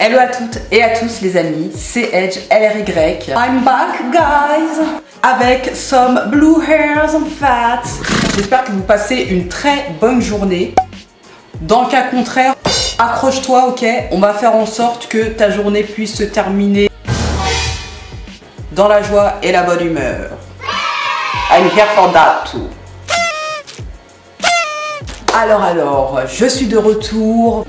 Hello à toutes et à tous les amis, c'est Edge LRY. I'm back guys avec some blue hairs and fat. J'espère que vous passez une très bonne journée. Dans le cas contraire, accroche-toi, ok? On va faire en sorte que ta journée puisse se terminer dans la joie et la bonne humeur. I'm here for that too. Alors, je suis de retour.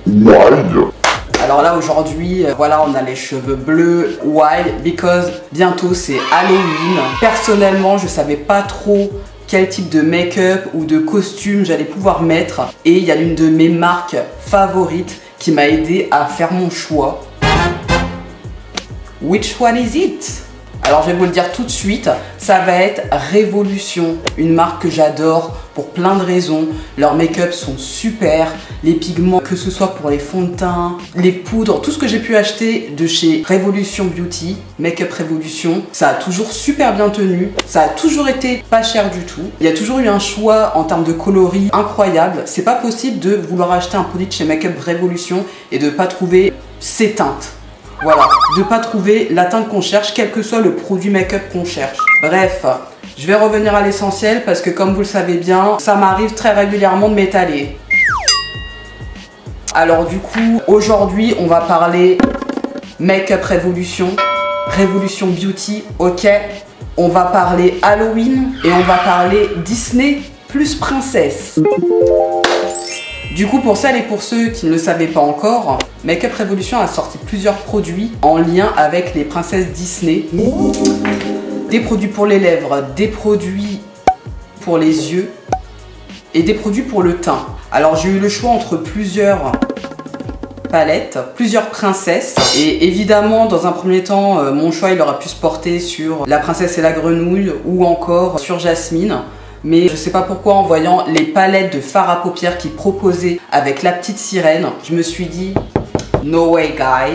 Alors là aujourd'hui, voilà, on a les cheveux bleus, wild, because bientôt c'est Halloween. Personnellement, je savais pas trop quel type de make-up ou de costume j'allais pouvoir mettre. Et il y a l'une de mes marques favorites qui m'a aidé à faire mon choix. Which one is it? Alors je vais vous le dire tout de suite, ça va être Révolution, une marque que j'adore pour plein de raisons. Leurs make-up sont super, les pigments, que ce soit pour les fonds de teint, les poudres, tout ce que j'ai pu acheter de chez Révolution Beauty, Make-up Révolution, ça a toujours super bien tenu, ça a toujours été pas cher du tout. Il y a toujours eu un choix en termes de coloris incroyable. C'est pas possible de vouloir acheter un produit de chez Make-up Révolution et de pas trouver ses teintes. Voilà, de pas trouver la teinte qu'on cherche, quel que soit le produit make-up qu'on cherche. Bref, je vais revenir à l'essentiel parce que comme vous le savez bien, ça m'arrive très régulièrement de m'étaler. Alors du coup, aujourd'hui, on va parler Make-up Révolution, Révolution Beauty, ok? On va parler Halloween et on va parler Disney plus princesse. Du coup, pour celles et pour ceux qui ne le savaient pas encore, Make-up Révolution a sorti plusieurs produits en lien avec les princesses Disney. Des produits pour les lèvres, des produits pour les yeux et des produits pour le teint. Alors j'ai eu le choix entre plusieurs palettes, plusieurs princesses. Et évidemment, dans un premier temps, mon choix il aura pu se porter sur la princesse et la grenouille ou encore sur Jasmine. Mais je sais pas pourquoi, en voyant les palettes de fard à paupières qu'ils proposaient avec la petite sirène, je me suis dit no way guy,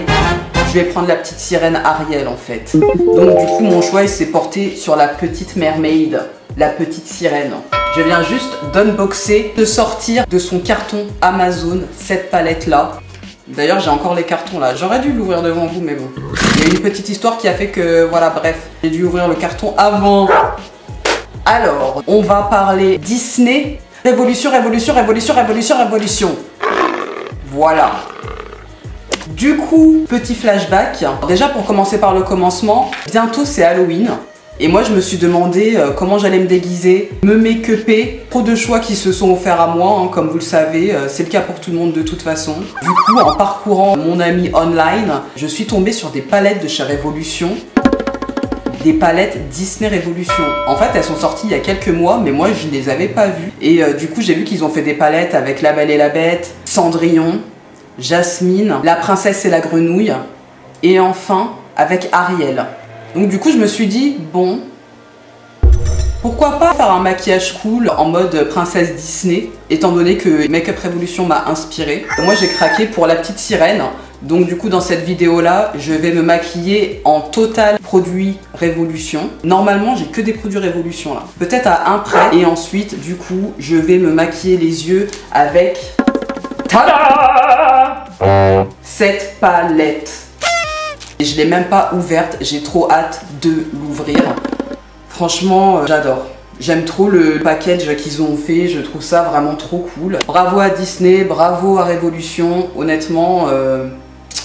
je vais prendre la petite sirène Ariel en fait. Donc du coup mon choix il s'est porté sur la petite mermaid, la petite sirène. Je viens juste d'unboxer, de sortir de son carton Amazon cette palette là. D'ailleurs j'ai encore les cartons là, j'aurais dû l'ouvrir devant vous mais bon. Il y a une petite histoire qui a fait que voilà bref, j'ai dû ouvrir le carton avant. Alors, on va parler Disney, Révolution, Révolution, Révolution, Révolution, Révolution. Voilà. Du coup, petit flashback. Déjà pour commencer par le commencement, bientôt c'est Halloween. Et moi je me suis demandé comment j'allais me déguiser, me make-upper. Trop de choix qui se sont offerts à moi, hein, comme vous le savez, c'est le cas pour tout le monde de toute façon. Du coup, en parcourant mon ami online, je suis tombée sur des palettes de chez Révolution. Des palettes Disney Révolution. En fait, elles sont sorties il y a quelques mois, mais moi, je ne les avais pas vues. Et du coup, j'ai vu qu'ils ont fait des palettes avec La Belle et la Bête, Cendrillon, Jasmine, La Princesse et la Grenouille, et enfin, avec Ariel. Donc du coup, je me suis dit, bon, pourquoi pas faire un maquillage cool en mode princesse Disney, étant donné que Make-up Révolution m'a inspiré. Moi, j'ai craqué pour la petite sirène. Donc du coup dans cette vidéo là, je vais me maquiller en total produit Révolution. Normalement j'ai que des produits Révolution là, peut-être à un près. Et ensuite du coup je vais me maquiller les yeux avec tada, cette palette. Et je l'ai même pas ouverte, j'ai trop hâte de l'ouvrir. Franchement j'adore. J'aime trop le package qu'ils ont fait, je trouve ça vraiment trop cool. Bravo à Disney, bravo à Révolution, honnêtement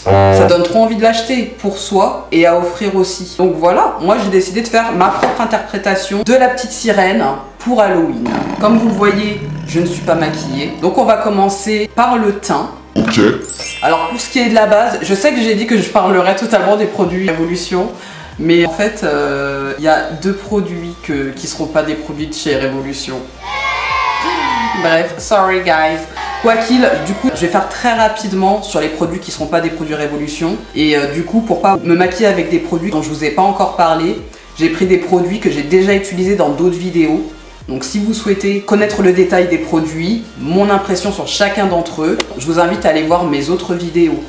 ça donne trop envie de l'acheter pour soi et à offrir aussi. Donc voilà, moi j'ai décidé de faire ma propre interprétation de la petite sirène pour Halloween. Comme vous le voyez, je ne suis pas maquillée. Donc on va commencer par le teint. Ok. Alors pour ce qui est de la base, je sais que j'ai dit que je parlerais totalement des produits Révolution. Mais en fait, il y a deux produits qui seront pas des produits de chez Révolution. Bref, sorry guys. Quoi qu'il, du coup, je vais faire très rapidement sur les produits qui seront pas des produits Révolution. Et du coup, pour pas me maquiller avec des produits dont je vous ai pas encore parlé, j'ai pris des produits que j'ai déjà utilisés dans d'autres vidéos. Donc si vous souhaitez connaître le détail des produits, mon impression sur chacun d'entre eux, je vous invite à aller voir mes autres vidéos.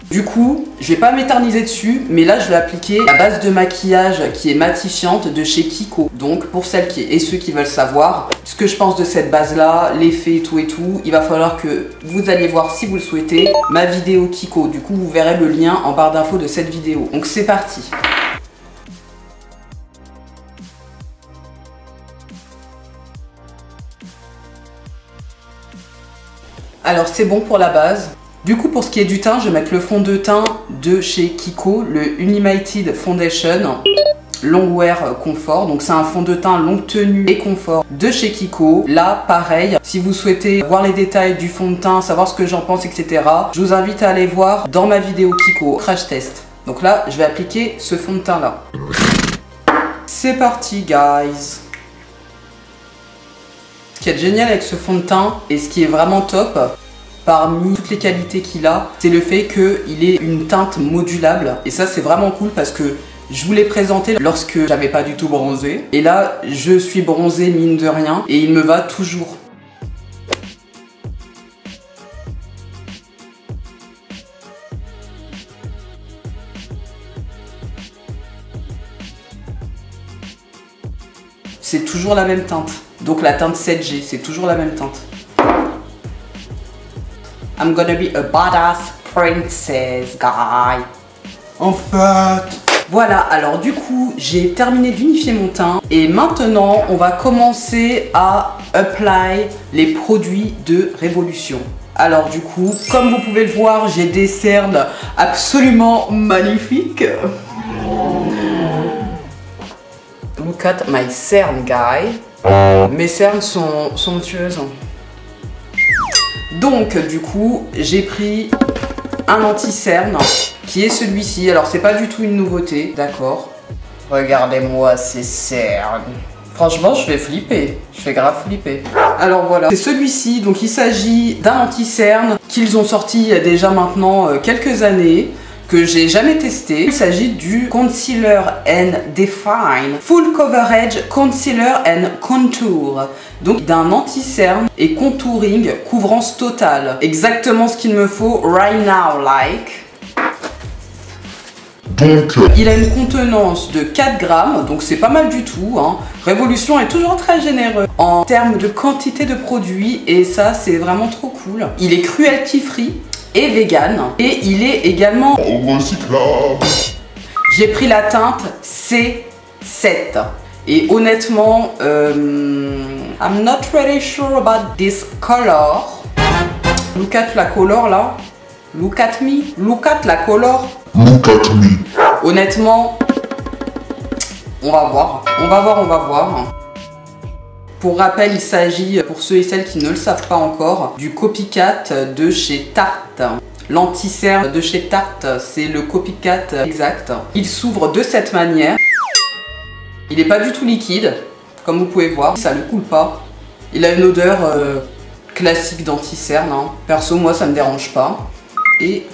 Du coup, je vais pas m'éterniser dessus, mais là je vais appliquer la base de maquillage qui est matifiante de chez Kiko. Donc pour celles et ceux qui veulent savoir ce que je pense de cette base là, l'effet et tout, il va falloir que vous alliez voir, si vous le souhaitez, ma vidéo Kiko. Du coup vous verrez le lien en barre d'infos de cette vidéo. Donc c'est parti. Alors c'est bon pour la base. Du coup, pour ce qui est du teint, je vais mettre le fond de teint de chez Kiko, le Unimated Foundation Longwear Comfort. Donc c'est un fond de teint longue tenue et confort de chez Kiko. Là, pareil, si vous souhaitez voir les détails du fond de teint, savoir ce que j'en pense, etc., je vous invite à aller voir dans ma vidéo Kiko Crash Test. Donc là, je vais appliquer ce fond de teint là. C'est parti, guys. Ce qui est génial avec ce fond de teint et ce qui est vraiment top, parmi toutes les qualités qu'il a, c'est le fait qu'il ait une teinte modulable. Et ça, c'est vraiment cool parce que je vous l'ai présenté lorsque j'avais pas du tout bronzé. Et là, je suis bronzé mine de rien et il me va toujours. C'est toujours la même teinte. Donc la teinte 7G, c'est toujours la même teinte. I'm gonna be a badass princess guy. En fait. Voilà, alors du coup, j'ai terminé d'unifier mon teint. Et maintenant, on va commencer à apply les produits de Révolution. Alors du coup, comme vous pouvez le voir, j'ai des cernes absolument magnifiques. Look at my cerne, guy. Mes cernes sont somptueuses. Donc du coup, j'ai pris un anti-cerne qui est celui-ci. Alors c'est pas du tout une nouveauté, d'accord. Regardez-moi ces cernes. Franchement, je vais flipper. Je fais grave flipper. Alors voilà, c'est celui-ci. Donc il s'agit d'un anti-cerne qu'ils ont sorti il y a déjà maintenant quelques années, que j'ai jamais testé. Il s'agit du Concealer and Define Full Coverage Concealer and Contour. Donc d'un anti-cerne et contouring couvrance totale. Exactement ce qu'il me faut right now, like. Il a une contenance de 4 grammes, donc c'est pas mal du tout, hein. Révolution est toujours très généreux en termes de quantité de produits et ça c'est vraiment trop cool. Il est cruelty free et vegan et il est également recyclable. J'ai pris la teinte C7 et honnêtement I'm not really sure about this color. Look at la color là. Look at me. Look at la color. Look at me. Honnêtement, on va voir. On va voir, on va voir. Pour rappel, il s'agit, pour ceux et celles qui ne le savent pas encore, du Copycat de chez Tarte. L'anti-cerne de chez Tarte, c'est le Copycat exact. Il s'ouvre de cette manière. Il n'est pas du tout liquide, comme vous pouvez voir. Ça ne coule pas. Il a une odeur classique d'anti-cerne, hein. Perso, moi, ça ne me dérange pas. Et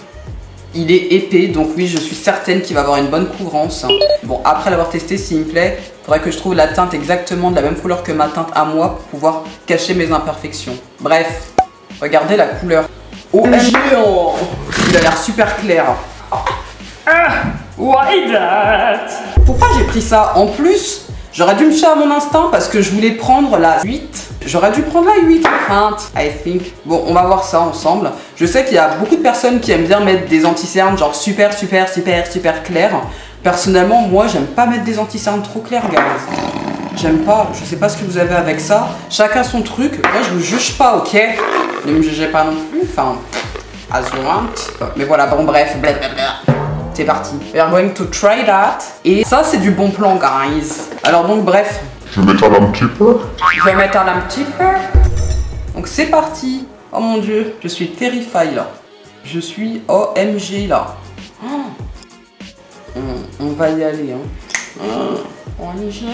il est épais, donc oui, je suis certaine qu'il va avoir une bonne couvrance. Bon, après l'avoir testé, s'il me plaît, il faudrait que je trouve la teinte exactement de la même couleur que ma teinte à moi pour pouvoir cacher mes imperfections. Bref, regardez la couleur. OMG, il a l'air super clair. Why that? Pourquoi j'ai pris ça? En plus, j'aurais dû me fier à mon instinct parce que je voulais prendre la 8. J'aurais dû prendre la 8 en feinte, I think. Bon, on va voir ça ensemble. Je sais qu'il y a beaucoup de personnes qui aiment bien mettre des anti-cernes genre super clairs. Personnellement, moi, j'aime pas mettre des anti-cernes trop clairs, guys. J'aime pas, je sais pas ce que vous avez avec ça. Chacun son truc. Moi, je vous juge pas, ok? Ne me jugez pas non plus, enfin, as you want. Mais voilà, bon, bref, blablabla. C'est parti. We are going to try that. Et ça, c'est du bon plan, guys. Alors donc, bref. Je vais mettre un petit peu. Je vais mettre un petit peu. Donc c'est parti. Oh mon dieu, je suis terrifiée là. Je suis OMG là. Oh. On va y aller. Hein. Oh, OMG.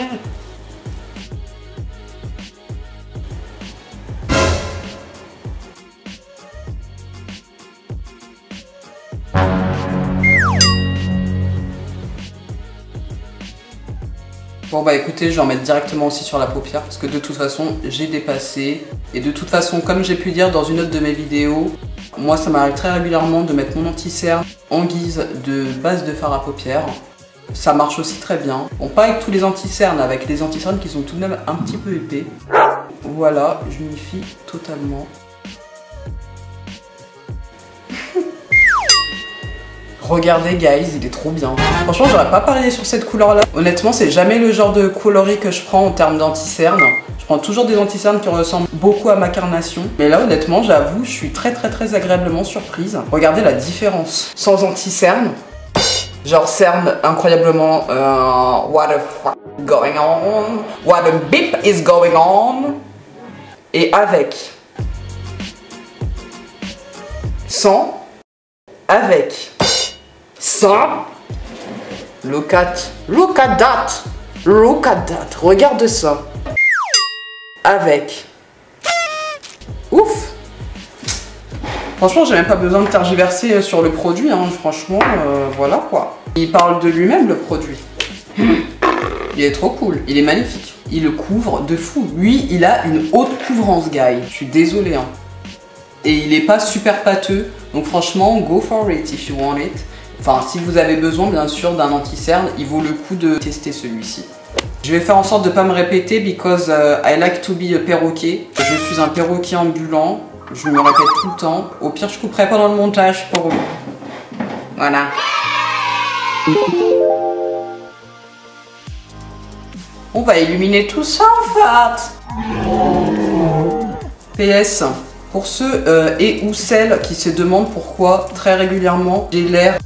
Bon bah écoutez, je vais en mettre directement aussi sur la paupière parce que de toute façon j'ai dépassé. Et de toute façon, comme j'ai pu dire dans une autre de mes vidéos, Moi, ça m'arrive très régulièrement de mettre mon anti-cerne en guise de base de fard à paupières. Ça marche aussi très bien. Bon, pas avec tous les anti-cernes, avec les anti-cernes qui sont tout de même un petit peu épais. Voilà, j'unifie totalement. Regardez guys, il est trop bien. Franchement, j'aurais pas parié sur cette couleur là. Honnêtement, c'est jamais le genre de coloris que je prends en termes d'anti-cerne. Je prends toujours des anti-cernes qui ressemblent beaucoup à ma carnation. Mais là, honnêtement, j'avoue, je suis très agréablement surprise. Regardez la différence. Sans anti-cerne, genre cerne incroyablement what the fuck going on? What a beep is going on? Et avec. Sans. Avec. Ça, look at that, regarde ça. Avec. Ouf. Franchement, j'ai même pas besoin de tergiverser sur le produit, hein. Franchement, voilà quoi. Il parle de lui-même, le produit. Il est trop cool, il est magnifique. Il le couvre de fou. Lui, il a une haute couvrance, guy. Je suis désolé, hein. Et il est pas super pâteux, donc franchement, go for it if you want it. Enfin, si vous avez besoin, bien sûr, d'un anti-cerne, il vaut le coup de tester celui-ci. Je vais faire en sorte de ne pas me répéter, because I like to be a perroquet. Je suis un perroquet ambulant, je me répète tout le temps. Au pire, je couperai pendant le montage pour vous. Voilà. On va illuminer tout ça, en fait. PS, pour ceux et ou celles qui se demandent pourquoi, très régulièrement, j'ai l'air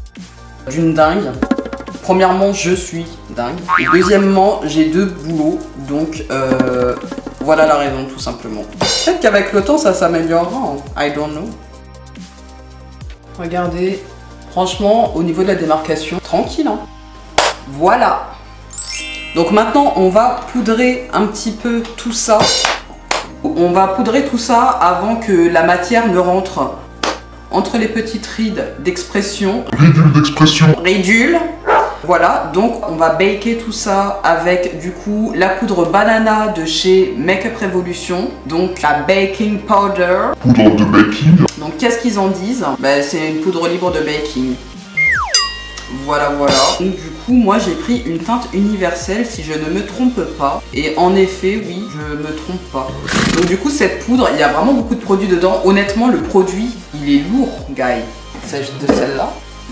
d'une dingue. Premièrement, je suis dingue. Et deuxièmement, j'ai 2 boulots. Donc, voilà la raison, tout simplement. Peut-être qu'avec le temps, ça s'améliorera. Hein. I don't know. Regardez. Franchement, au niveau de la démarcation, tranquille. Hein. Voilà. Donc maintenant, on va poudrer un petit peu tout ça. On va poudrer tout ça avant que la matière ne rentre entre les petites rides d'expression. Ridules d'expression. Ridules. Voilà, donc on va baker tout ça avec du coup la poudre banana de chez Makeup Revolution. Donc la baking powder. Poudre de baking. Donc qu'est-ce qu'ils en disent? Ben, c'est une poudre libre de baking. Voilà, voilà. Donc du coup, moi j'ai pris une teinte universelle si je ne me trompe pas. Et en effet, oui, je me trompe pas. Donc du coup, cette poudre, il y a vraiment beaucoup de produits dedans. Honnêtement, le produit, il est lourd, guy. Il s'agit de celle-là.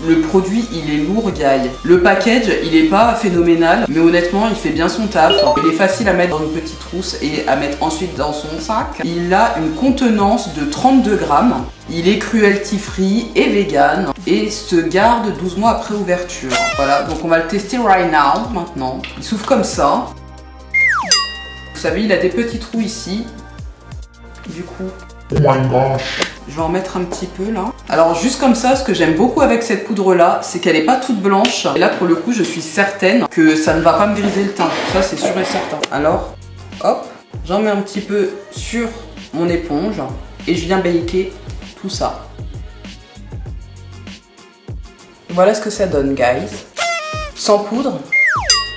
Le produit, il est lourd, guy. Le package, il est pas phénoménal, mais honnêtement, il fait bien son taf. Il est facile à mettre dans une petite trousse et à mettre ensuite dans son sac. Il a une contenance de 32 grammes. Il est cruelty free et vegan et se garde 12 mois après ouverture. Voilà, donc on va le tester right now, maintenant. Il s'ouvre comme ça. Vous savez, il a des petits trous ici. Du coup, Oh my gosh. je vais en mettre un petit peu là. Alors juste comme ça, ce que j'aime beaucoup avec cette poudre là, c'est qu'elle n'est pas toute blanche. Et là pour le coup, je suis certaine que ça ne va pas me griser le teint. Ça c'est sûr et certain. Alors, hop, j'en mets un petit peu sur mon éponge et je viens baker tout ça. Voilà ce que ça donne, guys. Sans poudre,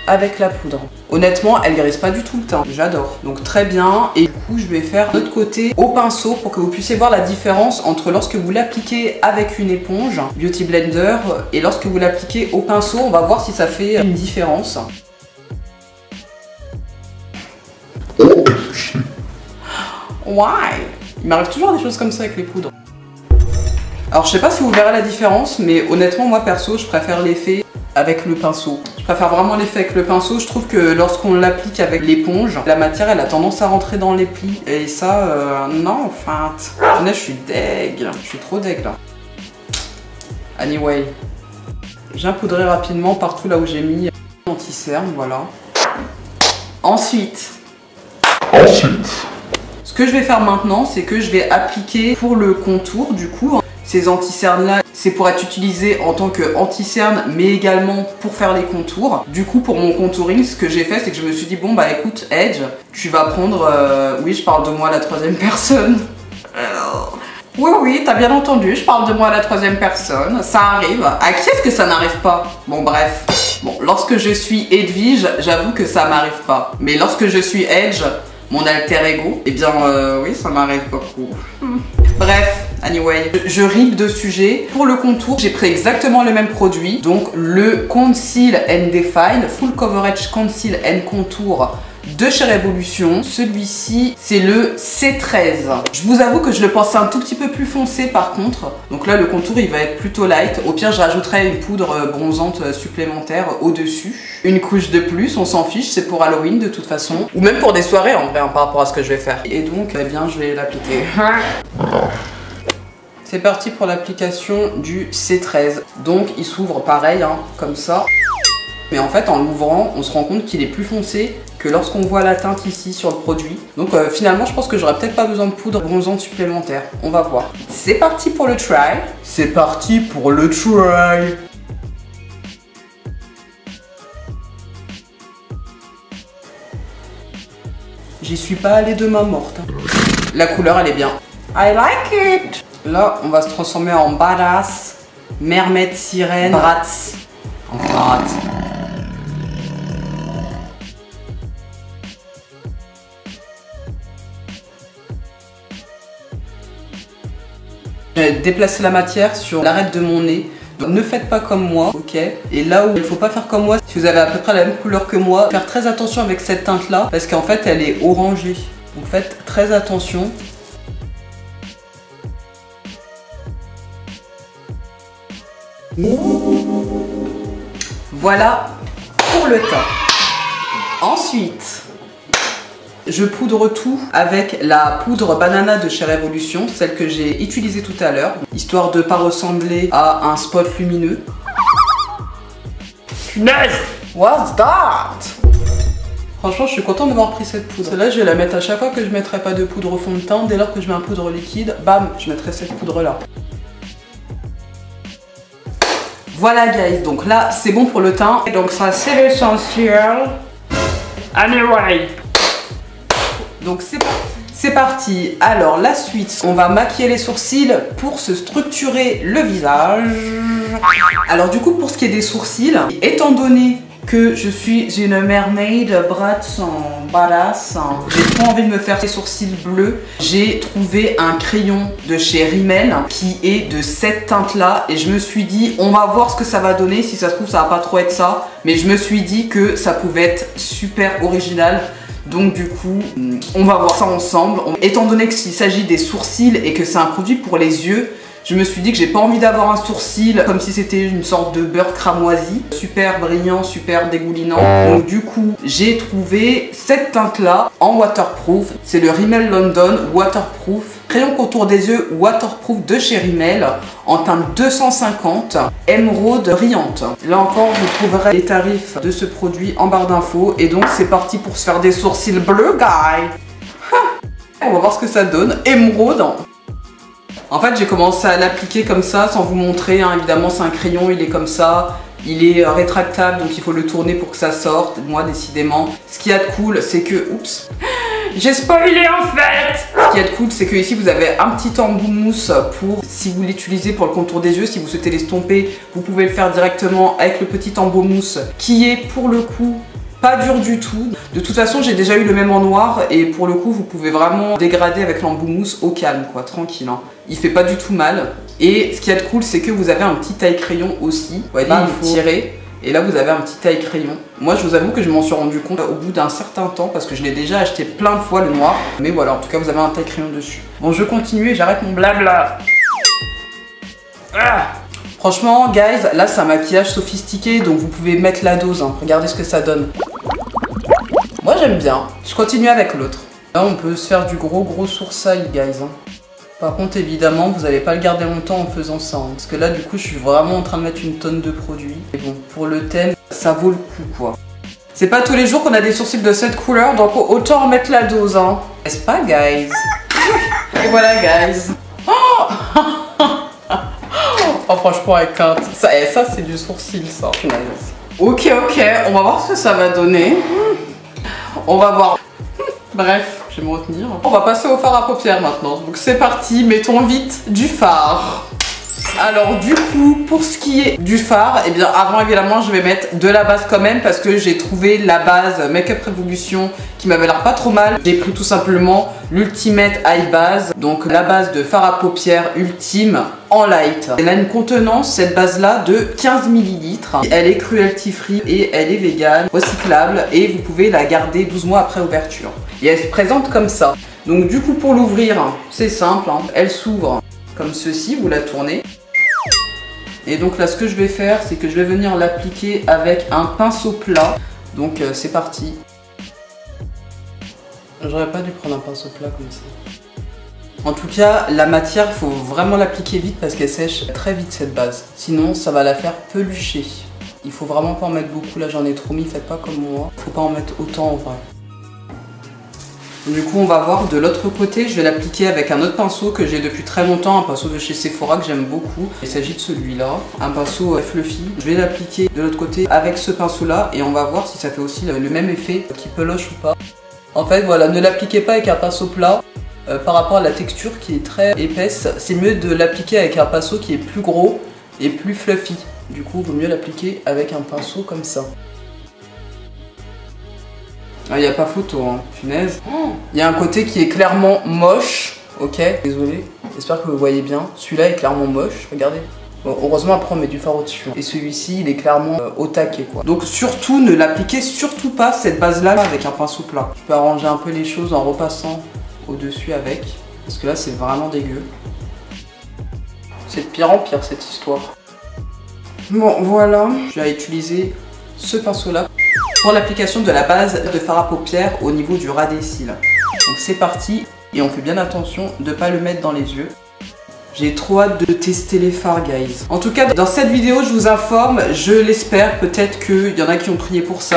avec la poudre. Honnêtement, elle grise pas du tout le teint. J'adore. Donc très bien. Et du coup, je vais faire de l'autre côté au pinceau pour que vous puissiez voir la différence entre lorsque vous l'appliquez avec une éponge Beauty Blender et lorsque vous l'appliquez au pinceau. On va voir si ça fait une différence. Why? Il m'arrive toujours des choses comme ça avec les poudres. Alors je sais pas si vous verrez la différence, mais honnêtement moi perso je préfère l'effet avec le pinceau. Je préfère vraiment l'effet avec le pinceau. Je trouve que lorsqu'on l'applique avec l'éponge, la matière elle a tendance à rentrer dans les plis. Et ça, non, enfin, je suis deg. Je suis trop deg là. Anyway, j'ai poudré rapidement partout là où j'ai mis anti-cerne, voilà. Ensuite, ce que je vais faire maintenant, c'est que je vais appliquer pour le contour du coup. Ces anti-cernes là, c'est pour être utilisé en tant que anti-cerne, mais également pour faire les contours. Du coup, pour mon contouring, ce que j'ai fait, c'est que je me suis dit, bon bah écoute, Edge, tu vas prendre... oui, je parle de moi à la 3e personne. Oui, t'as bien entendu, je parle de moi à la 3e personne. Ça arrive. À qui est-ce que ça n'arrive pas? Bon, bref. Bon, lorsque je suis Edwige, j'avoue que ça m'arrive pas. Mais lorsque je suis Edge, mon alter ego, eh bien, oui, ça m'arrive beaucoup. Bref, Anyway, je rip de sujet. Pour le contour, j'ai pris exactement le même produit. Donc le Conceal and Define, Full Coverage Conceal and Contour de chez Révolution. Celui-ci, c'est le C13. Je vous avoue que je le pensais un tout petit peu plus foncé par contre. Donc là, le contour, il va être plutôt light. Au pire, je rajouterai une poudre bronzante supplémentaire au-dessus. Une couche de plus, on s'en fiche, c'est pour Halloween de toute façon. Ou même pour des soirées en vrai, hein, par rapport à ce que je vais faire. Et donc, eh bien, je vais l'appliquer. C'est parti pour l'application du C13. Donc, il s'ouvre pareil, hein, comme ça. Mais en fait, en l'ouvrant, on se rend compte qu'il est plus foncé que lorsqu'on voit la teinte ici sur le produit. Donc finalement, je pense que j'aurais peut-être pas besoin de poudre bronzante supplémentaire. On va voir. C'est parti pour le try. C'est parti pour le try. J'y suis pas allée de main morte. La couleur, elle est bien. I like it. Là, on va se transformer en badass, mermaid, sirène, Bratz. En Bratz. J'ai déplacé la matière sur l'arête de mon nez. Donc ne faites pas comme moi, ok? Et là où il ne faut pas faire comme moi, si vous avez à peu près la même couleur que moi, faire très attention avec cette teinte là, parce qu'en fait elle est orangée. Donc faites très attention. Voilà pour le teint. Ensuite, je poudre tout avec la poudre banana de chez Révolution, celle que j'ai utilisée tout à l'heure, histoire de ne pas ressembler à un spot lumineux. Punaise! What's that? Franchement, je suis contente d'avoir pris cette poudre. Celle-là, je vais la mettre à chaque fois que je ne mettrai pas de poudre au fond de teint. Dès lors que je mets un poudre liquide, bam, je mettrai cette poudre-là. Voilà, guys. Donc là, c'est bon pour le teint. Donc ça, c'est l'essentiel. Anyway. Donc c'est parti. Alors la suite, on va maquiller les sourcils pour se structurer le visage. Alors du coup, pour ce qui est des sourcils, étant donné que je suis une mermaid Bratz en badass, j'ai trop envie de me faire des sourcils bleus. J'ai trouvé un crayon de chez Rimmel qui est de cette teinte là et je me suis dit on va voir ce que ça va donner. Si ça se trouve ça va pas trop être ça, mais je me suis dit que ça pouvait être super original. Donc du coup, on va voir ça ensemble. Étant donné qu'il s'agit des sourcils et que c'est un produit pour les yeux, je me suis dit que j'ai pas envie d'avoir un sourcil comme si c'était une sorte de beurre cramoisi, super brillant, super dégoulinant. Donc du coup, j'ai trouvé cette teinte là en waterproof. C'est le Rimmel London Waterproof. Crayon contour des yeux waterproof de chez Rimmel en teinte 250, émeraude brillante. Là encore, vous trouverez les tarifs de ce produit en barre d'infos. Et donc, c'est parti pour se faire des sourcils bleus, guys. On va voir ce que ça donne. Émeraude. En fait, j'ai commencé à l'appliquer comme ça, sans vous montrer. Hein. Évidemment, c'est un crayon, il est comme ça. Il est rétractable, donc il faut le tourner pour que ça sorte. Moi, décidément. Ce qu'il y a de cool, c'est que... Oups. J'ai spoilé en fait. Ce qu'il y a de cool, c'est que ici vous avez un petit embout mousse pour, si vous l'utilisez pour le contour des yeux, si vous souhaitez l'estomper, vous pouvez le faire directement avec le petit embout mousse qui est pour le coup pas dur du tout. De toute façon, j'ai déjà eu le même en noir et pour le coup, vous pouvez vraiment dégrader avec l'embout mousse au calme, quoi, tranquille. Hein. Il fait pas du tout mal. Et ce qu'il y a de cool, c'est que vous avez un petit taille-crayon aussi. Vous voyez, il faut tirer. Et là, vous avez un petit taille-crayon. Moi, je vous avoue que je m'en suis rendu compte au bout d'un certain temps parce que je l'ai déjà acheté plein de fois le noir. Mais voilà, en tout cas, vous avez un taille-crayon dessus. Bon, je continue et j'arrête mon blabla. Ah, franchement, guys, là, c'est un maquillage sophistiqué, donc vous pouvez mettre la dose. Hein. Regardez ce que ça donne. Moi, j'aime bien. Je continue avec l'autre. Là, on peut se faire du gros sourcil, guys. Hein. Par contre, évidemment, vous n'allez pas le garder longtemps en faisant ça. Hein, parce que là, du coup, je suis vraiment en train de mettre une tonne de produits. Et bon, pour le thème, ça vaut le coup, quoi. C'est pas tous les jours qu'on a des sourcils de cette couleur, donc autant en mettre la dose, hein. N'est-ce pas, guys? Et voilà, guys. Oh, oh franchement, avec ça, c'est du sourcil, ça. Ok, on va voir ce que ça va donner. On va voir. Bref, je vais me retenir. On va passer au fard à paupières maintenant. Donc c'est parti, mettons vite du fard. Alors du coup, pour ce qui est du fard, et bien avant évidemment je vais mettre de la base quand même parce que j'ai trouvé la base Makeup Revolution qui m'avait l'air pas trop mal. J'ai pris tout simplement l'Ultimate Eye Base, donc la base de fard à paupières ultime en light. Elle a une contenance, cette base là, de 15 ml. Elle est cruelty free et elle est vegan, recyclable et vous pouvez la garder 12 mois après ouverture. Et elle se présente comme ça. Donc du coup pour l'ouvrir, c'est simple, hein. Elle s'ouvre comme ceci, vous la tournez. Et donc là ce que je vais faire, c'est que je vais venir l'appliquer avec un pinceau plat. Donc c'est parti. J'aurais pas dû prendre un pinceau plat comme ça. En tout cas, la matière, il faut vraiment l'appliquer vite parce qu'elle sèche très vite cette base. Sinon, ça va la faire pelucher. Il faut vraiment pas en mettre beaucoup. Là, j'en ai trop mis. Faites pas comme moi. Faut pas en mettre autant en vrai. Du coup, on va voir de l'autre côté. Je vais l'appliquer avec un autre pinceau que j'ai depuis très longtemps. Un pinceau de chez Sephora que j'aime beaucoup. Il s'agit de celui-là. Un pinceau fluffy. Je vais l'appliquer de l'autre côté avec ce pinceau-là. Et on va voir si ça fait aussi le même effet, qui peloche ou pas. En fait, voilà, ne l'appliquez pas avec un pinceau plat. Par rapport à la texture qui est très épaisse, c'est mieux de l'appliquer avec un pinceau qui est plus gros et plus fluffy. Du coup, il vaut mieux l'appliquer avec un pinceau comme ça. Ah, il n'y a pas photo, hein, punaise. Il y a un côté qui est clairement moche. Ok, désolé, j'espère que vous voyez bien. Celui-là est clairement moche, regardez. Bon, heureusement, après on met du fard au-dessus. Et celui-ci, il est clairement au taquet, quoi. Donc surtout, ne l'appliquez surtout pas cette base-là avec un pinceau plat. Je peux arranger un peu les choses en repassant au-dessus avec, parce que là c'est vraiment dégueu. C'est de pire en pire cette histoire. Bon voilà, je vais utiliser ce pinceau là pour l'application de la base de fard à paupières au niveau du ras des cils. Donc c'est parti, et on fait bien attention de ne pas le mettre dans les yeux. J'ai trop hâte de tester les fards, guys. En tout cas, dans cette vidéo, je vous informe, je l'espère, peut-être qu'il y en a qui ont prié pour ça.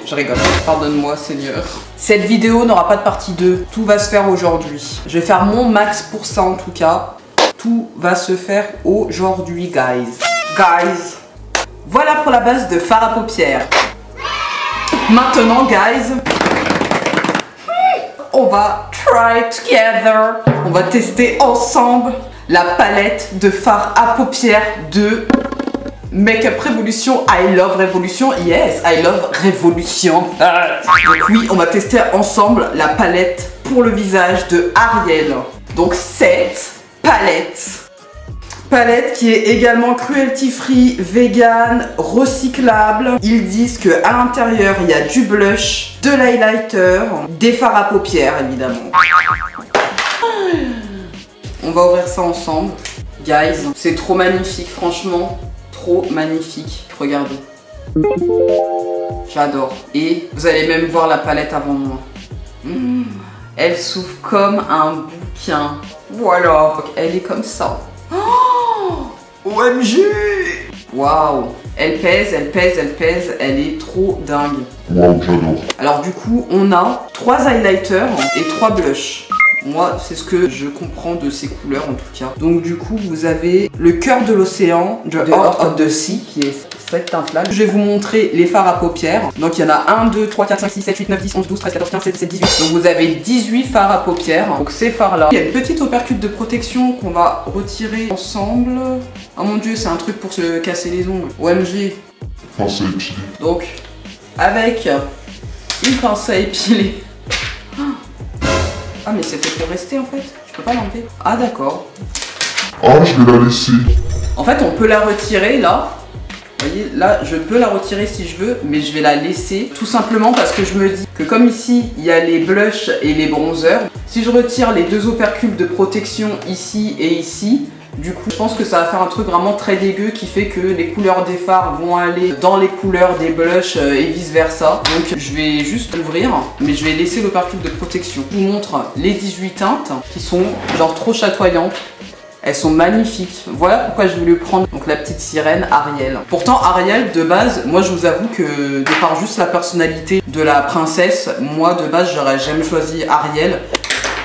Je rigole, pardonne-moi Seigneur. Cette vidéo n'aura pas de partie 2, tout va se faire aujourd'hui. Je vais faire mon max pour ça en tout cas. Tout va se faire aujourd'hui, guys. Guys, voilà pour la base de fard à paupières. Maintenant, guys, on va try together. On va tester ensemble la palette de fard à paupières de Makeup Revolution. I love Revolution. Yes, I love Revolution. Donc oui, on va tester ensemble la palette pour le visage de Ariel. Donc cette palette qui est également cruelty free, vegan, recyclable. Ils disent qu'à l'intérieur il y a du blush, de l'highlighter, des fards à paupières évidemment. On va ouvrir ça ensemble. Guys, c'est trop magnifique, franchement. Trop magnifique. Regardez. J'adore. Et vous allez même voir la palette avant moi. Elle s'ouvre comme un bouquin. Voilà. Elle est comme ça. Oh, OMG. Waouh. Elle pèse, elle pèse, elle pèse. Elle est trop dingue. Waouh, j'adore. Alors du coup, on a 3 highlighters et 3 blushs. Moi, c'est ce que je comprends de ces couleurs en tout cas. Donc du coup, vous avez le cœur de l'océan, The Heart of the Sea, qui est cette teinte-là. Je vais vous montrer les fards à paupières. Donc il y en a 1, 2, 3, 4, 5, 6, 7, 8, 9, 10, 11, 12, 13, 14, 15, 16, 17, 18. Donc vous avez 18 fards à paupières. Donc ces fards-là. Il y a une petite opercule de protection qu'on va retirer ensemble. Oh mon dieu, c'est un truc pour se casser les ongles. OMG. Pince à épiler. Donc, avec une pince à épiler. Ah mais c'est fait pour rester en fait, je peux pas l'enlever. Ah d'accord. Ah, je vais la laisser. En fait on peut la retirer là. Vous voyez là je peux la retirer si je veux, mais je vais la laisser tout simplement parce que je me dis que comme ici il y a les blushs et les bronzers, si je retire les 2 opercules de protection ici et ici, du coup je pense que ça va faire un truc vraiment très dégueu qui fait que les couleurs des fards vont aller dans les couleurs des blushs et vice versa. Donc je vais juste l'ouvrir, mais je vais laisser l'opercule de protection. Je vous montre les 18 teintes qui sont genre trop chatoyantes. Elles sont magnifiques. Voilà pourquoi je voulais prendre donc la petite sirène Ariel. Pourtant Ariel de base, moi je vous avoue que de par juste la personnalité de la princesse, moi de base j'aurais jamais choisi Ariel.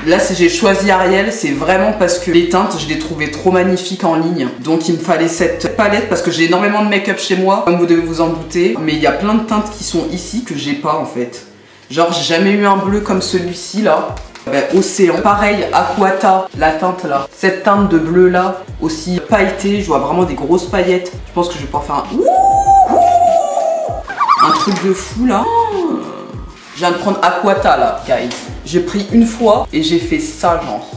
Là si j'ai choisi Ariel, c'est vraiment parce que les teintes je les trouvais trop magnifiques en ligne. Donc il me fallait cette palette parce que j'ai énormément de make-up chez moi, comme vous devez vous en douter. Mais il y a plein de teintes qui sont ici que j'ai pas en fait. Genre j'ai jamais eu un bleu comme celui-ci là. Océan. Pareil, Aquata, la teinte là. Cette teinte de bleu là, aussi pailletée. Je vois vraiment des grosses paillettes. Je pense que je vais pouvoir faire un truc de fou là. Je viens de prendre Aquata là, guys. J'ai pris une fois et j'ai fait ça genre.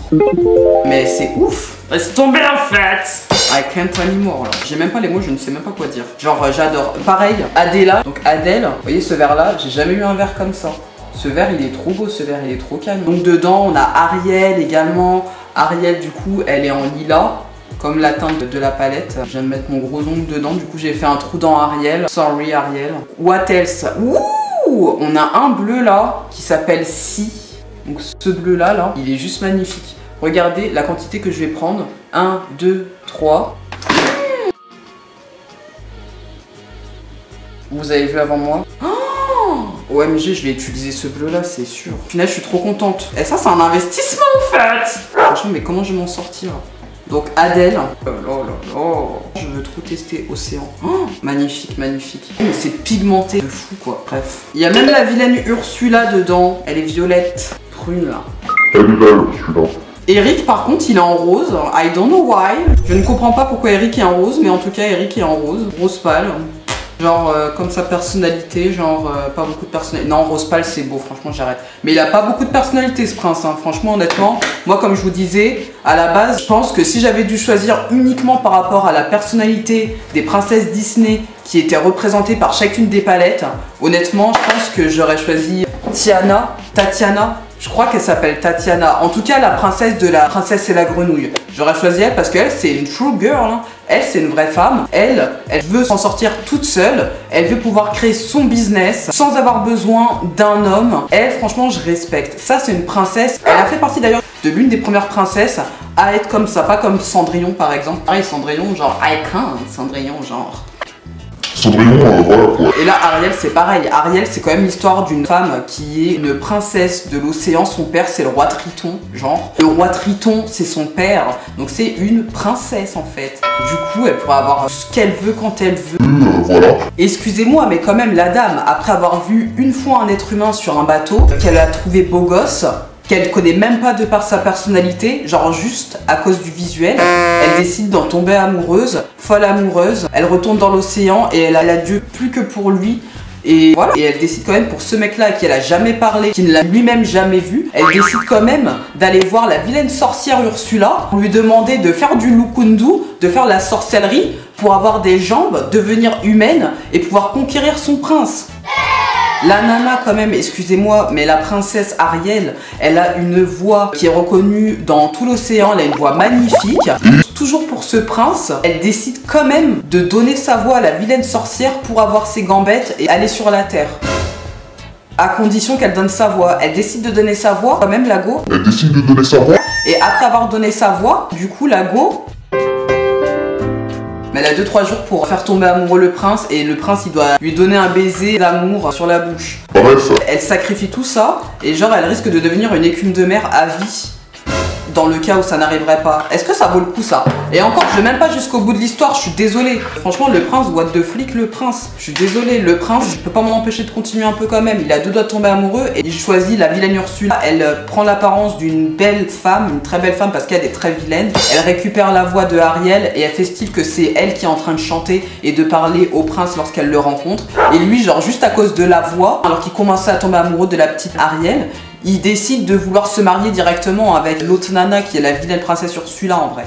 Mais c'est ouf. Laisse tomber en fait. I can't anymore là. J'ai même pas les mots, je ne sais même pas quoi dire. Genre j'adore. Pareil, Adela. Donc Adèle, vous voyez ce verre là, j'ai jamais eu un verre comme ça. Ce verre il est trop beau, ce verre il est trop calme. Donc dedans on a Ariel également. Ariel du coup elle est en lilas. Comme la teinte de la palette. Je viens de mettre mon gros ongle dedans. Du coup j'ai fait un trou dans Ariel. Sorry Ariel. What else? Ouh, on a un bleu là qui s'appelle Si. Donc ce bleu là, il est juste magnifique. Regardez la quantité que je vais prendre. 1, 2, 3. Vous avez vu avant moi. Oh, OMG, je vais utiliser ce bleu là, c'est sûr. Punaise, je suis trop contente. Et ça, c'est un investissement en fait. Franchement, mais comment je vais m'en sortir? Donc Adèle. Je veux trop tester Océan. Oh, magnifique, magnifique. Mais c'est pigmenté de fou quoi. Bref. Il y a même la vilaine Ursula dedans. Elle est violette. Prune là. Elle est belle, celui-là. Eric par contre il est en rose, I don't know why. Je ne comprends pas pourquoi Eric est en rose, mais en tout cas Eric est en rose. Rose pâle. Genre comme sa personnalité, genre pas beaucoup de personnalité. Non, rose pâle c'est beau, franchement j'arrête. Mais il a pas beaucoup de personnalité ce prince, hein. Franchement honnêtement. Moi comme je vous disais, à la base je pense que si j'avais dû choisir uniquement par rapport à la personnalité des princesses Disney qui étaient représentées par chacune des palettes, honnêtement je pense que j'aurais choisi Tatiana. Je crois qu'elle s'appelle Tatiana. En tout cas, la princesse de la princesse et la grenouille. J'aurais choisi elle parce qu'elle, c'est une true girl. Hein. Elle, c'est une vraie femme. Elle veut s'en sortir toute seule. Elle veut pouvoir créer son business sans avoir besoin d'un homme. Elle, franchement, je respecte. Ça, c'est une princesse. Elle a fait partie d'ailleurs de l'une des premières princesses à être comme ça. Pas comme Cendrillon, par exemple. Pareil, Cendrillon, genre icon. Cendrillon, genre... Cendrillon, voilà quoi. Et là, Ariel, c'est pareil. Ariel, c'est quand même l'histoire d'une femme qui est une princesse de l'océan. Son père, c'est le roi Triton, genre. Le roi Triton, c'est son père. Donc, c'est une princesse, en fait. Du coup, elle pourra avoir ce qu'elle veut quand elle veut. Voilà. Excusez-moi, mais quand même, la dame, après avoir vu une fois un être humain sur un bateau, qu'elle a trouvé beau gosse, qu'elle connaît même pas de par sa personnalité, genre juste à cause du visuel, elle décide d'en tomber amoureuse, folle amoureuse, elle retourne dans l'océan et elle a Dieu plus que pour lui. Et voilà, et elle décide quand même pour ce mec-là à qui elle a jamais parlé, qui ne l'a lui-même jamais vu, elle décide quand même d'aller voir la vilaine sorcière Ursula pour lui demander de faire du lukundu, de faire de la sorcellerie pour avoir des jambes, devenir humaine et pouvoir conquérir son prince. La nana quand même, excusez-moi, mais la princesse Ariel, elle a une voix qui est reconnue dans tout l'océan, elle a une voix magnifique. Toujours pour ce prince, elle décide quand même de donner sa voix à la vilaine sorcière pour avoir ses gambettes et aller sur la terre. À condition qu'elle donne sa voix. Elle décide de donner sa voix, quand même la go. Elle décide de donner sa voix. Et après avoir donné sa voix, du coup la go... Mais elle a 2-3 jours pour faire tomber amoureux le prince et le prince il doit lui donner un baiser d'amour sur la bouche. Bref. Elle sacrifie tout ça et genre elle risque de devenir une écume de mer à vie dans le cas où ça n'arriverait pas. Est-ce que ça vaut le coup ça? Et encore, je vais même pas jusqu'au bout de l'histoire, je suis désolée. Franchement, le prince, what the flic le prince. Je suis désolée, le prince, je peux pas m'en empêcher de continuer un peu quand même. Il a 2 doigts de tomber amoureux et il choisit la vilaine Ursula. Elle prend l'apparence d'une belle femme, une très belle femme parce qu'elle est très vilaine. Elle récupère la voix de Ariel et elle fait style que c'est elle qui est en train de chanter et de parler au prince lorsqu'elle le rencontre. Et lui, genre juste à cause de la voix, alors qu'il commençait à tomber amoureux de la petite Ariel, il décide de vouloir se marier directement avec l'autre nana qui est la vilaine princesse Ursula en vrai.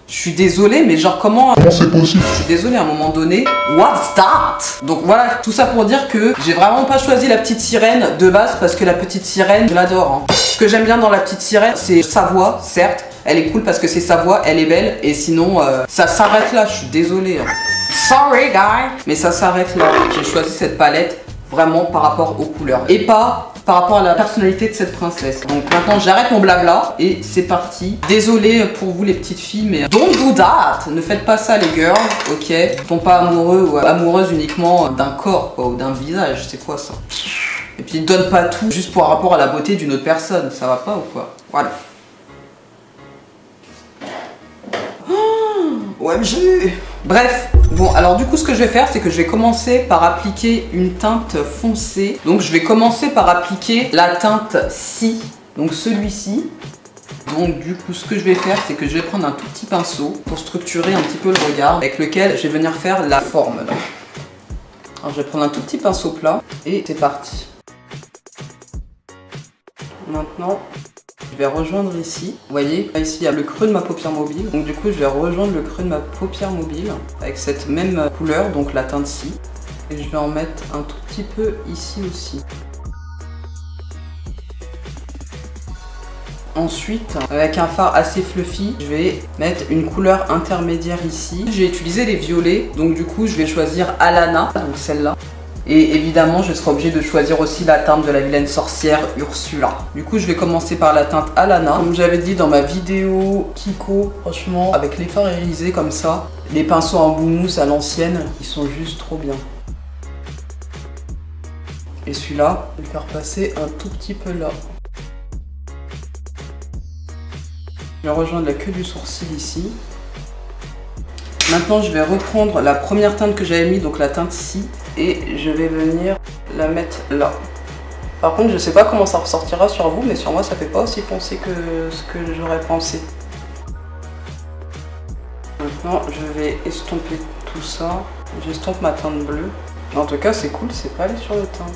Je suis désolée, mais genre comment c'est possible? Je suis désolée, à un moment donné, what's that? Donc voilà, tout ça pour dire que j'ai vraiment pas choisi la petite sirène de base parce que la petite sirène, je l'adore. Hein. Ce que j'aime bien dans la petite sirène, c'est sa voix, certes. Elle est cool parce que c'est sa voix, elle est belle. Et sinon, ça s'arrête là, je suis désolée. Hein. Sorry, guy. Mais ça s'arrête là. J'ai choisi cette palette vraiment par rapport aux couleurs. Et pas par rapport à la personnalité de cette princesse. Donc maintenant j'arrête mon blabla et c'est parti. Désolée pour vous les petites filles, mais don't do that. Ne faites pas ça les girls, ok? Ne tombez pas amoureux ou amoureuse uniquement d'un corps quoi, ou d'un visage, c'est quoi ça? Et puis donne pas tout juste pour rapport à la beauté d'une autre personne, ça va pas ou quoi? Voilà. OMG. Bref, bon alors du coup ce que je vais faire c'est que je vais commencer par appliquer une teinte foncée. Donc je vais commencer par appliquer la teinte Si. Donc celui-ci, donc du coup ce que je vais faire, c'est que je vais prendre un tout petit pinceau pour structurer un petit peu le regard avec lequel je vais venir faire la forme là. Alors je vais prendre un tout petit pinceau plat et c'est parti. Maintenant, je vais rejoindre ici. Vous voyez, ici il y a le creux de ma paupière mobile. Donc du coup, je vais rejoindre le creux de ma paupière mobile avec cette même couleur, donc la teinte ci. Et je vais en mettre un tout petit peu ici aussi. Ensuite, avec un fard assez fluffy, je vais mettre une couleur intermédiaire ici. J'ai utilisé les violets, donc du coup, je vais choisir Alana, donc celle-là. Et évidemment, je serai obligée de choisir aussi la teinte de la vilaine sorcière Ursula. Du coup, je vais commencer par la teinte Alana. Comme j'avais dit dans ma vidéo Kiko, franchement, avec les fards irisés comme ça, les pinceaux en bout mousse à l'ancienne, ils sont juste trop bien. Et celui-là, je vais le faire passer un tout petit peu là. Je vais rejoindre la queue du sourcil ici. Maintenant, je vais reprendre la première teinte que j'avais mis, donc la teinte ci, et je vais venir la mettre là. Par contre, je sais pas comment ça ressortira sur vous, mais sur moi, ça fait pas aussi foncé que ce que j'aurais pensé. Maintenant, je vais estomper tout ça. J'estompe ma teinte bleue. En tout cas, c'est cool, c'est pas aller sur le teint.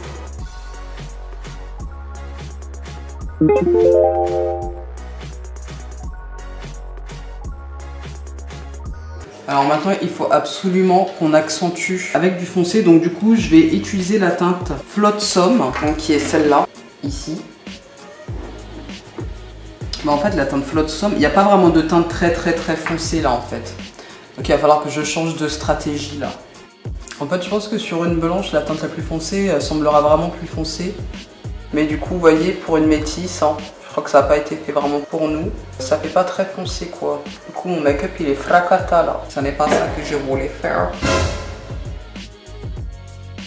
Alors maintenant, il faut absolument qu'on accentue avec du foncé. Donc du coup, je vais utiliser la teinte Flotsam, donc qui est celle-là, ici. Mais en fait, la teinte Flotsam, il n'y a pas vraiment de teinte très foncée là en fait. Donc il va falloir que je change de stratégie là. En fait, je pense que sur une blanche, la teinte la plus foncée semblera vraiment plus foncée. Mais du coup, vous voyez, pour une métisse, hein, je crois que ça n'a pas été fait vraiment pour nous. Ça fait pas très foncé quoi. Du coup, mon make-up il est fracata là. Ça n'est pas ça que je voulais faire.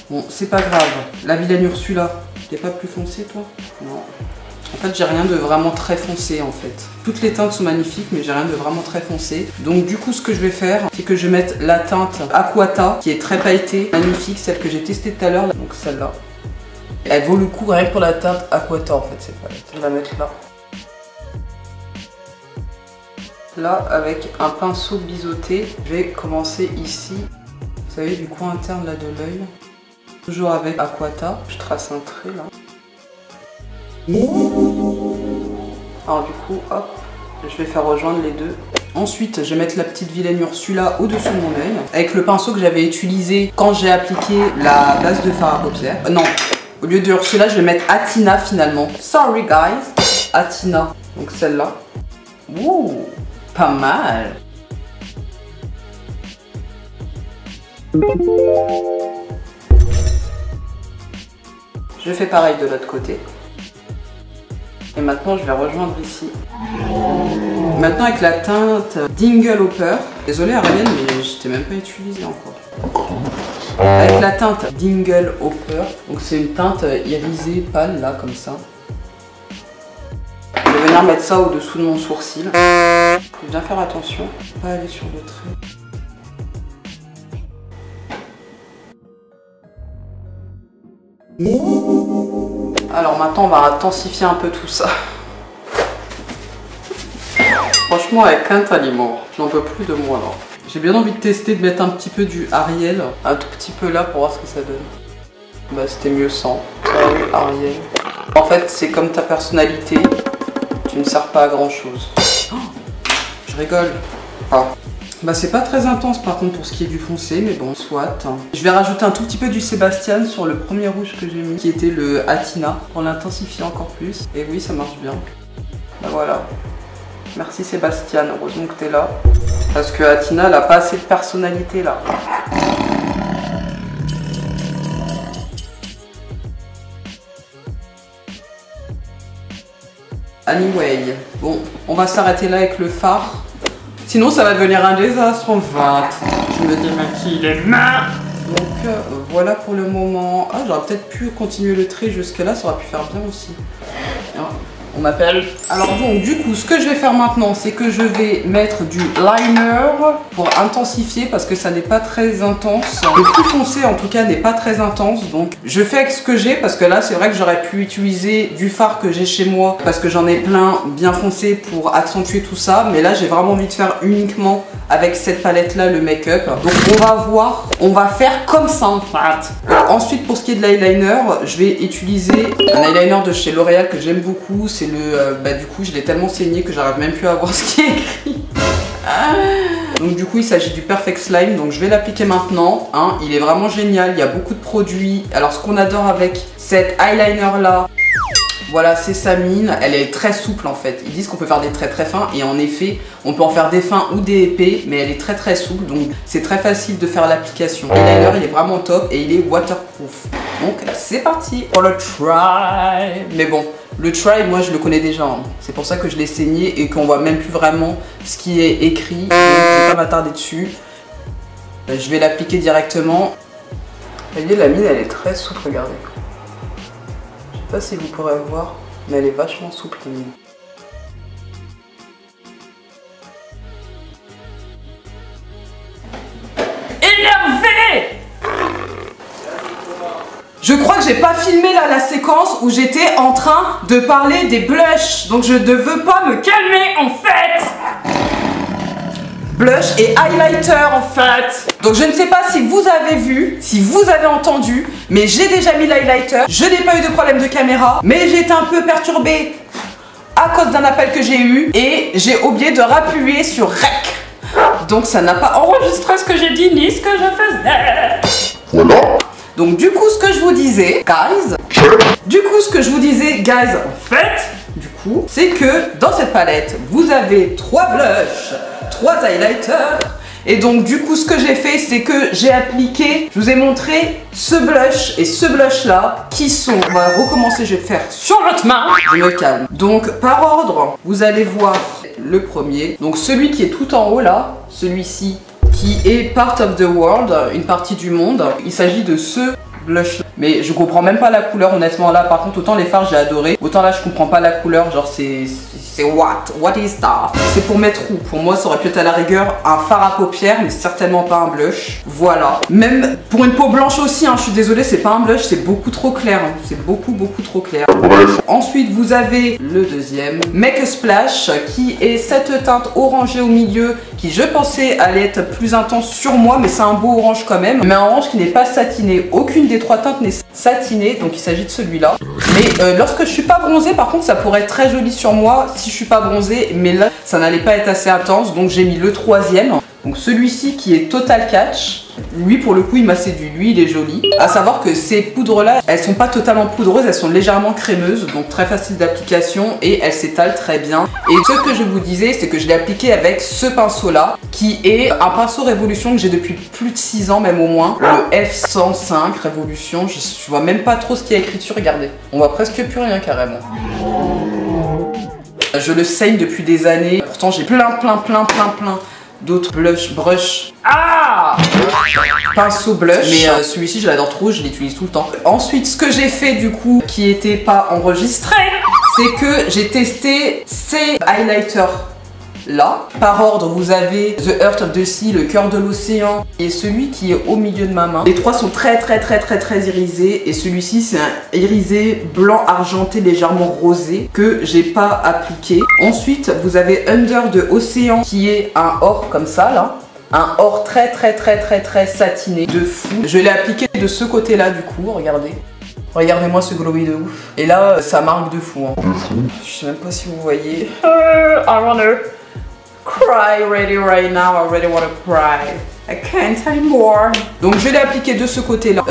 Bon, c'est pas grave. La vilaine Ursula, t'es pas plus foncé toi? Non. En fait, j'ai rien de vraiment très foncé en fait. Toutes les teintes sont magnifiques, mais j'ai rien de vraiment très foncé. Donc du coup, ce que je vais faire, c'est que je vais mettre la teinte Aquata, qui est très pailletée, magnifique, celle que j'ai testée tout à l'heure. Donc celle-là. Elle vaut le coup rien que pour la teinte Aquata en fait, cette palette. Je vais la mettre là. Là, avec un pinceau biseauté, je vais commencer ici. Vous savez, du coin interne là de l'œil. Toujours avec Aquata. Je trace un trait là. Alors du coup, hop, je vais faire rejoindre les deux. Ensuite, je vais mettre la petite vilaine Ursula au-dessus de mon œil. Avec le pinceau que j'avais utilisé quand j'ai appliqué la base de fard à paupières. Non. Au lieu de Ursula, je vais mettre Athina finalement. Sorry guys. Athina. Donc celle-là. Ouh, pas mal. Je fais pareil de l'autre côté. Et maintenant, je vais rejoindre ici. Maintenant, avec la teinte Dingle Hopper. Désolée Ariane, mais je t'ai même pas utilisé encore. Avec la teinte Dingle Hopper, donc c'est une teinte irisée pâle là comme ça. Je vais venir mettre ça au-dessous de mon sourcil. Je vais bien faire attention, pas aller sur le trait. Alors maintenant on va intensifier un peu tout ça. Franchement avec un aliment, je n'en peux plus de moi là. J'ai bien envie de tester de mettre un petit peu du Ariel, un tout petit peu là pour voir ce que ça donne. Bah c'était mieux sans. Salut Ariel. En fait c'est comme ta personnalité, tu ne sers pas à grand chose. Oh, je rigole. Ah. Bah c'est pas très intense par contre pour ce qui est du foncé, mais bon soit. Je vais rajouter un tout petit peu du Sébastien sur le premier rouge que j'ai mis, qui était le Athina, pour l'intensifier encore plus. Et oui ça marche bien. Bah voilà. Merci Sébastien, heureusement que t'es là. Parce que Athina, elle a pas assez de personnalité là. Anyway, bon, on va s'arrêter là avec le fard. Sinon, ça va devenir un désastre en fait. Je me démaquille les mains. Donc voilà pour le moment. Ah, j'aurais peut-être pu continuer le trait jusque là, ça aurait pu faire bien aussi. Alors, on m'appelle. Alors donc du coup ce que je vais faire maintenant c'est que je vais mettre du liner pour intensifier parce que ça n'est pas très intense. Le plus foncé en tout cas n'est pas très intense, donc je fais avec ce que j'ai parce que là c'est vrai que j'aurais pu utiliser du fard que j'ai chez moi parce que j'en ai plein bien foncé pour accentuer tout ça, mais là j'ai vraiment envie de faire uniquement avec cette palette là le make-up. Donc on va voir, on va faire comme ça en fait. Ensuite pour ce qui est de l'eyeliner, je vais utiliser un eyeliner de chez L'Oréal que j'aime beaucoup, c'est le du coup je l'ai tellement saigné que j'arrive même plus à voir ce qui est écrit. Donc du coup il s'agit du Perfect Slime, donc je vais l'appliquer maintenant, hein. Il est vraiment génial, il y a beaucoup de produits. Alors ce qu'on adore avec cet eyeliner là, voilà, c'est sa mine, elle est très souple en fait. Ils disent qu'on peut faire des traits très fins et en effet on peut en faire des fins ou des épais, mais elle est très souple, donc c'est très facile de faire l'application. L'eyeliner il est vraiment top et il est waterproof. Donc c'est parti pour le try. Mais bon, le try moi je le connais déjà, hein. C'est pour ça que je l'ai saigné et qu'on voit même plus vraiment ce qui est écrit, donc je vais pas m'attarder dessus. Je vais l'appliquer directement. Vous voyez la mine elle est très souple, regardez. Je sais pas si vous pourrez voir, mais elle est vachement souple la mine. Énervé! Je crois que j'ai pas filmé là la séquence où j'étais en train de parler des blushs, donc je ne veux pas me calmer en fait. Blush et highlighter en fait. Donc je ne sais pas si vous avez vu, si vous avez entendu, mais j'ai déjà mis l'highlighter. Je n'ai pas eu de problème de caméra, mais j'ai été un peu perturbée à cause d'un appel que j'ai eu et j'ai oublié de rappuyer sur REC. Donc ça n'a pas enregistré ce que j'ai dit ni ce que je faisais. Voilà. Donc du coup ce que je vous disais, guys, en fait, du coup, c'est que dans cette palette, vous avez 3 blushs, 3 highlighters. Et donc du coup ce que j'ai fait c'est que j'ai appliqué, je vous ai montré ce blush et ce blush là qui sont, on va recommencer, je vais faire sur votre main, je me calme. Donc par ordre, vous allez voir le premier, donc celui qui est tout en haut là, celui-ci qui est part of the world, une partie du monde. Il s'agit de ce blush, mais je comprends même pas la couleur honnêtement là. Par contre autant les fards j'ai adoré, autant là je comprends pas la couleur, genre c'est what is that? C'est pour mettre où? Pour moi ça aurait pu être à la rigueur un fard à paupières mais certainement pas un blush. Voilà, même pour une peau blanche aussi, hein, je suis désolée, c'est pas un blush, c'est beaucoup trop clair, hein. C'est beaucoup trop clair. Ensuite vous avez le deuxième, Make a Splash, qui est cette teinte orangée au milieu qui je pensais allait être plus intense sur moi, mais c'est un beau orange quand même, mais un orange qui n'est pas satiné. Aucune des 3 teintes n'est satinée, donc il s'agit de celui-là. Mais lorsque je suis pas bronzée, par contre ça pourrait être très joli sur moi si je suis pas bronzée, mais là ça n'allait pas être assez intense, donc j'ai mis le troisième. Donc celui-ci qui est Total Catch, lui pour le coup il m'a séduit, lui il est joli. À savoir que ces poudres là, elles sont pas totalement poudreuses, elles sont légèrement crémeuses, donc très facile d'application et elles s'étalent très bien. Et ce que je vous disais, c'est que je l'ai appliqué avec ce pinceau là, qui est un pinceau Révolution que j'ai depuis plus de 6 ans même au moins, le F105 Révolution. Je vois même pas trop ce qu'il y a écrit dessus, regardez, on voit presque plus rien carrément. Je le saigne depuis des années, pourtant j'ai plein d'autres brush. Ah, pinceau blush, mais celui-ci je l'adore trop, je l'utilise tout le temps. Ensuite ce que j'ai fait du coup, qui était pas enregistré, c'est que j'ai testé ces highlighters là. Par ordre vous avez The Heart of the Sea, le cœur de l'océan, et celui qui est au milieu de ma main. Les 3 sont très irisés, et celui-ci c'est un irisé blanc argenté légèrement rosé que j'ai pas appliqué. Ensuite vous avez Under de Océan, qui est un or comme ça là, un or très satiné de fou. Je l'ai appliqué de ce côté là du coup, regardez. Regardez-moi ce glowy de ouf. Et là ça marque de fou, hein. Je sais même pas si vous voyez. I wanna cry ready right now, I really wanna cry. I can't anymore. Donc je l'ai appliqué de ce côté-là,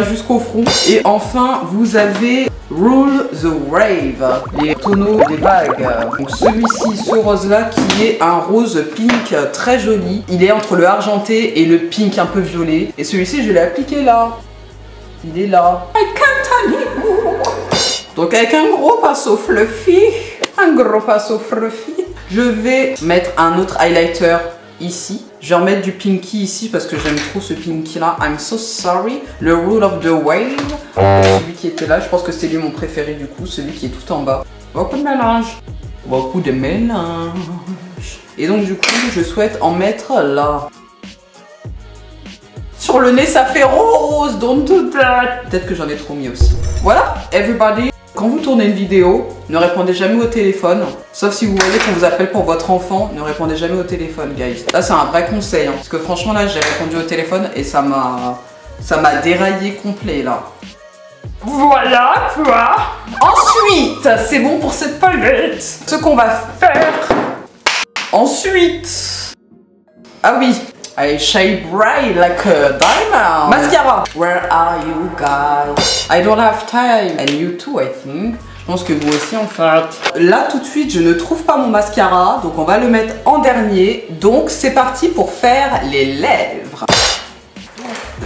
jusqu'au front. Et enfin, vous avez Rule the Wave, les tonneaux des vagues. Donc celui-ci, ce rose-là, qui est un rose pink très joli. Il est entre le argenté et le pink un peu violet. Et celui-ci, je l'ai appliqué là. Il est là. I can't anymore. Donc avec un gros pinceau fluffy, je vais mettre un autre highlighter ici. Je vais remettre du pinky ici parce que j'aime trop ce pinky là. I'm so sorry. Le Rule of the Wave. Celui qui était là, je pense que c'est lui mon préféré du coup. Celui qui est tout en bas. Beaucoup de mélange. Beaucoup de mélange. Et donc du coup, je souhaite en mettre là. Sur le nez, ça fait rose. Don't do that. Peut-être que j'en ai trop mis aussi. Voilà, everybody. Quand vous tournez une vidéo, ne répondez jamais au téléphone. Sauf si vous voyez qu'on vous appelle pour votre enfant, ne répondez jamais au téléphone, guys. Là, c'est un vrai conseil. Hein, parce que franchement, là, j'ai répondu au téléphone et ça m'a déraillé complet, là. Voilà, quoi. Ensuite, c'est bon pour cette palette. Ce qu'on va faire. Ensuite. Ah oui. I shine bright like a diamond. Mascara. Where are you guys? I don't have time. And you too, I think. Je pense que vous aussi en fait. Là tout de suite, je ne trouve pas mon mascara. Donc on va le mettre en dernier. Donc c'est parti pour faire les lèvres.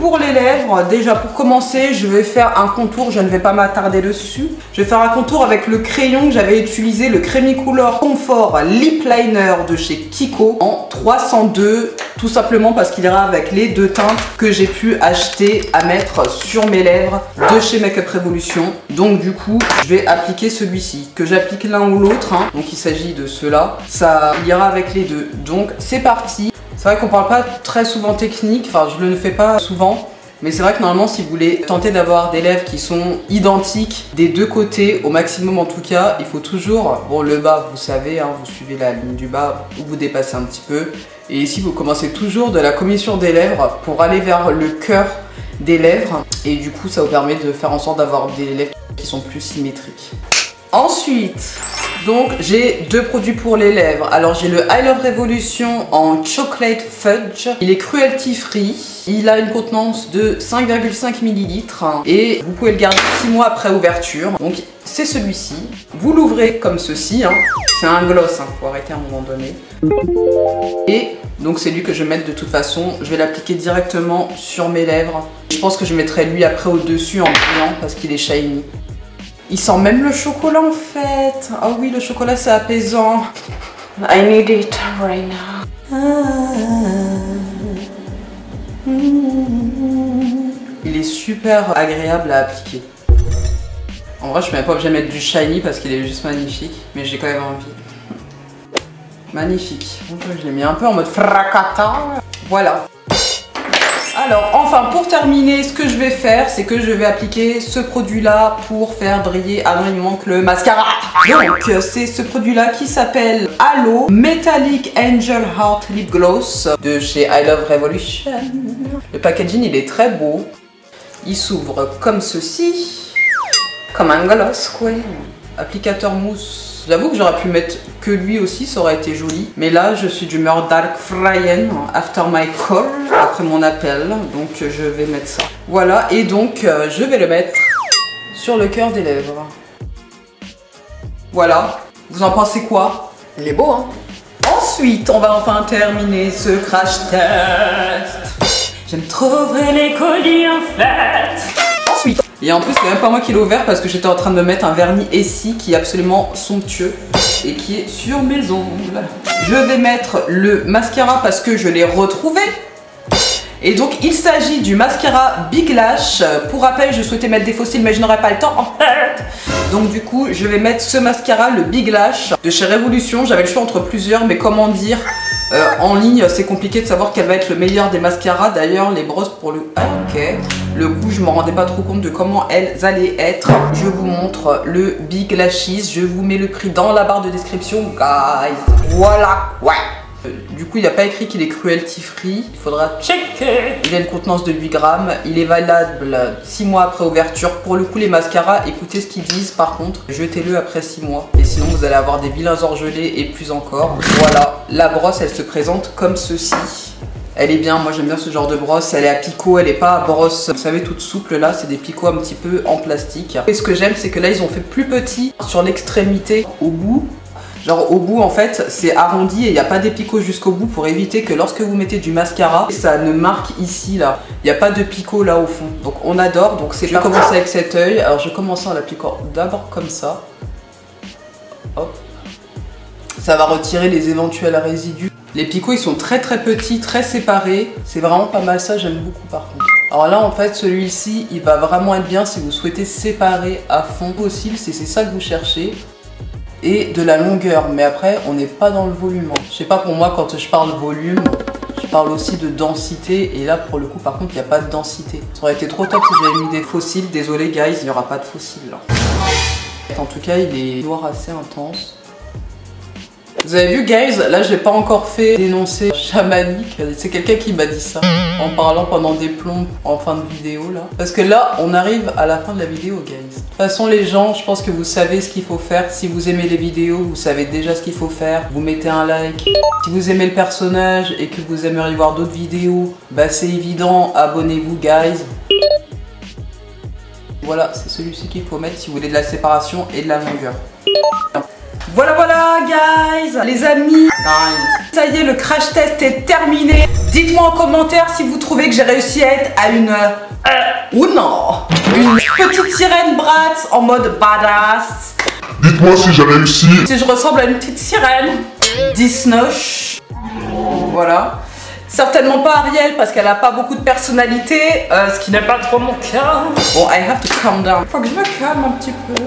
Pour les lèvres, déjà pour commencer, je vais faire un contour, je ne vais pas m'attarder dessus. Je vais faire un contour avec le crayon que j'avais utilisé, le Crémicouleur Comfort Lip Liner de chez Kiko en 302, tout simplement parce qu'il ira avec les deux teintes que j'ai pu acheter à mettre sur mes lèvres de chez Makeup Revolution. Donc du coup, je vais appliquer celui-ci, que j'applique l'un ou l'autre, hein. Donc il s'agit de ceux-là, ça ira avec les deux. Donc c'est parti. C'est vrai qu'on parle pas très souvent technique, enfin je le fais pas souvent, mais c'est vrai que normalement si vous voulez tenter d'avoir des lèvres qui sont identiques des deux côtés, au maximum en tout cas, il faut toujours, bon le bas vous savez, hein, vous suivez la ligne du bas ou vous dépassez un petit peu, et ici vous commencez toujours de la commissure des lèvres pour aller vers le cœur des lèvres, et du coup ça vous permet de faire en sorte d'avoir des lèvres qui sont plus symétriques. Ensuite, donc j'ai deux produits pour les lèvres. Alors j'ai le I Love Revolution en Chocolate Fudge. Il est cruelty free. Il a une contenance de 5,5 ml et vous pouvez le garder 6 mois après ouverture. Donc c'est celui-ci. Vous l'ouvrez comme ceci. Hein. C'est un gloss, hein. Faut arrêter à un moment donné. Et donc c'est lui que je vais mettre de toute façon. Je vais l'appliquer directement sur mes lèvres. Je pense que je mettrai lui après au-dessus en brillant parce qu'il est shiny. Il sent même le chocolat en fait. Ah oui, le chocolat c'est apaisant. I need it right now. Il est super agréable à appliquer. En vrai, je suis même pas obligée de mettre du shiny parce qu'il est juste magnifique. Mais j'ai quand même envie. Magnifique. Je l'ai mis un peu en mode fracata. Voilà. Alors enfin pour terminer, ce que je vais faire, c'est que je vais appliquer ce produit là pour faire briller. Ah non, il me manque le mascara. Donc c'est ce produit là qui s'appelle Halo Metallic Angel Heart Lip Gloss de chez I Love Revolution. Le packaging il est très beau. Il s'ouvre comme ceci. Comme un gloss quoi. Applicateur mousse. J'avoue que j'aurais pu mettre que lui aussi, ça aurait été joli. Mais là, je suis d'humeur Dark Fryen, after my call, après mon appel. Donc, je vais mettre ça. Voilà, et donc, je vais le mettre sur le cœur des lèvres. Voilà. Vous en pensez quoi? Il est beau, hein? Ensuite, on va enfin terminer ce crash test. J'aime trop ouvrir les colis, en fait. Ensuite, et en plus c'est même pas moi qui l'ai ouvert parce que j'étais en train de mettre un vernis Essie qui est absolument somptueux et qui est sur mes ongles. Je vais mettre le mascara parce que je l'ai retrouvé. Et donc il s'agit du mascara Big Lash. Pour rappel, je souhaitais mettre des fossiles mais je n'aurais pas le temps en fait. Donc du coup je vais mettre ce mascara, le Big Lash de chez Revolution. J'avais le choix entre plusieurs, mais comment dire, en ligne c'est compliqué de savoir quel va être le meilleur des mascaras. D'ailleurs les brosses pour le... Ah, ok. Le coup je me rendais pas trop compte de comment elles allaient être. Je vous montre le Big Lashes. Je vous mets le prix dans la barre de description guys. Voilà. Ouais. Du coup il n'y a pas écrit qu'il est cruelty free. Il faudra checker. Il a une contenance de 8 grammes. Il est valable 6 mois après ouverture. Pour le coup les mascaras, écoutez ce qu'ils disent par contre. Jetez-le après 6 mois. Et sinon vous allez avoir des vilains orgelés et plus encore. Voilà. La brosse elle se présente comme ceci. Elle est bien, moi j'aime bien ce genre de brosse, elle est à picot, elle est pas à brosse, vous savez, toute souple là, c'est des picots un petit peu en plastique. Et ce que j'aime, c'est que là ils ont fait plus petit sur l'extrémité au bout. Genre au bout en fait, c'est arrondi et il n'y a pas des picots jusqu'au bout pour éviter que lorsque vous mettez du mascara, ça ne marque ici là. Il n'y a pas de picot là au fond. Donc on adore, donc c'est. Je vais commencer avec cet œil. Alors je vais commencer en l'appliquant d'abord comme ça. Hop. Ça va retirer les éventuels résidus Les picots ils sont très petits, très séparés. C'est vraiment pas mal ça, j'aime beaucoup par contre. Alors là en fait celui-ci il va vraiment être bien si vous souhaitez séparer à fond possible, c'est ça que vous cherchez. Et de la longueur, mais après on n'est pas dans le volume. Je sais pas, pour moi quand je parle volume, je parle aussi de densité et là pour le coup par contre il n'y a pas de densité. Ça aurait été trop top si j'avais mis des fossiles, désolé guys, il n'y aura pas de fossiles là. En tout cas il est noir assez intense. Vous avez vu guys, là je l'ai pas encore fait dénoncer chamanique, c'est quelqu'un qui m'a dit ça en parlant pendant des plombes en fin de vidéo là. Parce que là on arrive à la fin de la vidéo guys. De toute façon les gens, je pense que vous savez ce qu'il faut faire. Si vous aimez les vidéos, vous savez déjà ce qu'il faut faire. Vous mettez un like. Si vous aimez le personnage et que vous aimeriez voir d'autres vidéos, bah c'est évident, abonnez-vous guys. Voilà, c'est celui-ci qu'il faut mettre si vous voulez de la séparation et de la longueur. Voilà guys, les amis, ça y est, le crash test est terminé. Dites-moi en commentaire si vous trouvez que j'ai réussi à être à une ou non, une petite sirène Bratz en mode badass. Dites-moi si j'ai réussi. Si je ressemble à une petite sirène Disney. Voilà. Certainement pas Ariel parce qu'elle a pas beaucoup de personnalité, ce qui n'est pas trop mon cas. Bon, I have to calm down. Faut que je me calme un petit peu.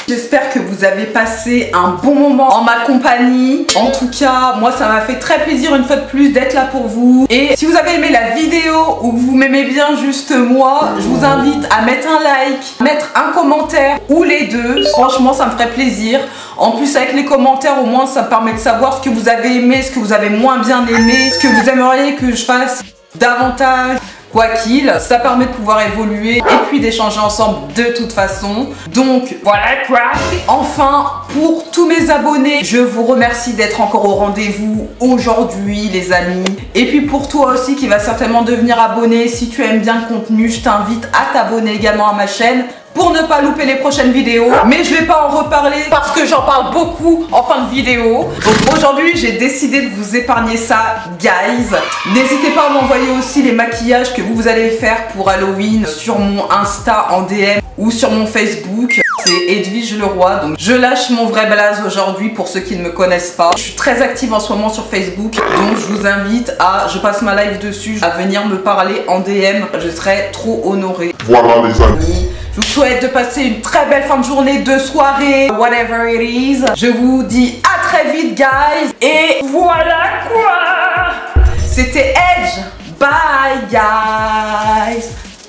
J'espère que vous avez passé un bon moment en ma compagnie. En tout cas, moi ça m'a fait très plaisir une fois de plus d'être là pour vous. Et si vous avez aimé la vidéo ou que vous m'aimez bien juste moi, je vous invite à mettre un like, mettre un commentaire ou les deux. Franchement, ça me ferait plaisir. En plus, avec les commentaires, au moins ça me permet de savoir ce que vous avez aimé, ce que vous avez moins bien aimé, ce que vous aimeriez que je fasse davantage. Quoi qu'il, ça permet de pouvoir évoluer et puis d'échanger ensemble de toute façon. Donc voilà quoi. Enfin, pour tous mes abonnés, je vous remercie d'être encore au rendez-vous aujourd'hui les amis. Et puis pour toi aussi qui va certainement devenir abonné, si tu aimes bien le contenu, je t'invite à t'abonner également à ma chaîne pour ne pas louper les prochaines vidéos. Mais je vais pas en reparler parce que j'en parle beaucoup en fin de vidéo. Donc aujourd'hui, j'ai décidé de vous épargner ça, guys. N'hésitez pas à m'envoyer aussi les maquillages que vous allez faire pour Halloween sur mon Insta en DM ou sur mon Facebook. C'est Edwige Leroy, donc je lâche mon vrai blaze aujourd'hui pour ceux qui ne me connaissent pas. Je suis très active en ce moment sur Facebook, donc je vous invite à, je passe ma live dessus, à venir me parler en DM. Je serai trop honorée. Voilà les amis. Je vous souhaite de passer une très belle fin de journée, de soirée, whatever it is. Je vous dis à très vite, guys. Et voilà quoi. C'était Edge. Bye, guys.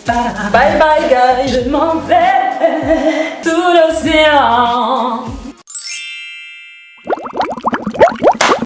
Bye, bye, guys. Je m'en vais sous l'océan.